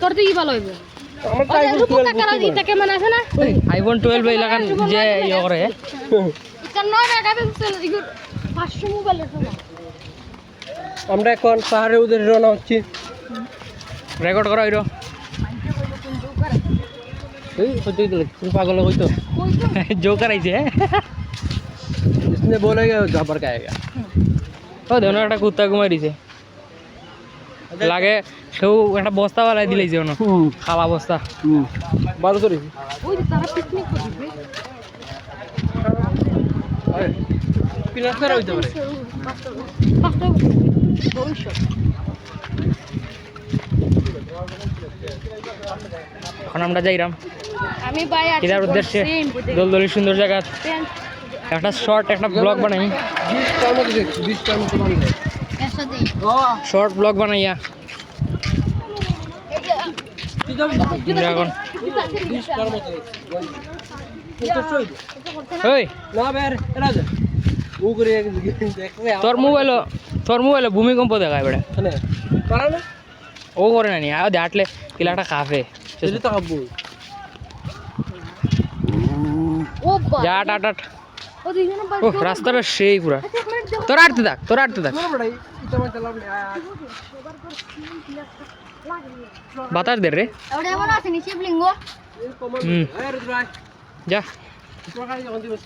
তোর তো কি ভালো হইবে আমার তো আইফোন 12 কারা দিতে কেমন আছে না আইফোন 12 এই লাগান যে ইয়ে করে কারণ 9 টাকা বেচছিল ইগুর 500 মোবাইলের সমান আমরা এখন পাহাড়ে উদের রওনা হচ্ছি রেকর্ড করা হইলো এই হইতে দিলে তুমি পাগল হইতো जोकर আইছে इसने बोलेगा झपर का आएगा ও দেন একটা কুত্তা ঘুমাই দিছে লাগে কেউ একটা বস্তা বালাই দিলেছে ওনো খাওয়া বস্তা বারো করি ওই তারা পিকনিক করবে পিলার করা হইতে পারে পাঁচটা ভবিষ্যৎ এখন আমরা যাইরাম আমি ভাই আছি কিদার উদ্দেশ্যে দলদলি সুন্দর জায়গা একটা শর্ট একটা ব্লগ বানাই 20 টার মধ্যে 20 টার মধ্যে বানাই একসাথে শর্ট ব্লগ বানাইয়া এখন 20 টার মধ্যে ওই না বের এরা যা ও করে দেখবে তোর মোবাইলে ভূমিকম্প দেখায় বেড়া মানে পারা না ও করে না নি আয় দেখলে কিলাটা কাফে সেটা তো খাবো ও বা যা টাট ও দিন না ও রাস্তাটা সেই পুরা তোর আটতে থাক না বড়াই এটা মত লাভ নেই বাতাস দে রে ওটা এমন আছে নি শিবলিঙ্গ এই রুদ্রাই যা প্রকাশ যখন দিবস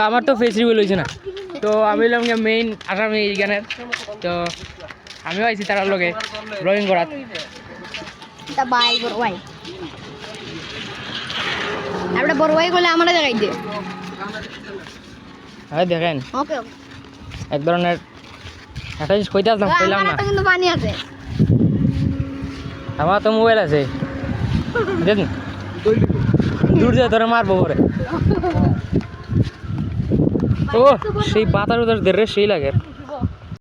আমার তো ফেস রিভিল হয়েছে না তো আমি হলাম মেইন আসামি এই গানের তো আমিও আইছি তার লগে ড্রয়িং করাত তা বাই বড় ভাই আমরা বড় ভাই বলে আমরা দেখাই দে হ্যাঁ দেখেন ওকে এক ধরনের একটা জিনিস কইতে আসলাম কইলাম না কিন্তু পানি আছে আমার তো মোবাইল আছে দেখুন দূর যায় ধরে মারবো পরে ও সেই পাতার উদার দে রে সেই লাগে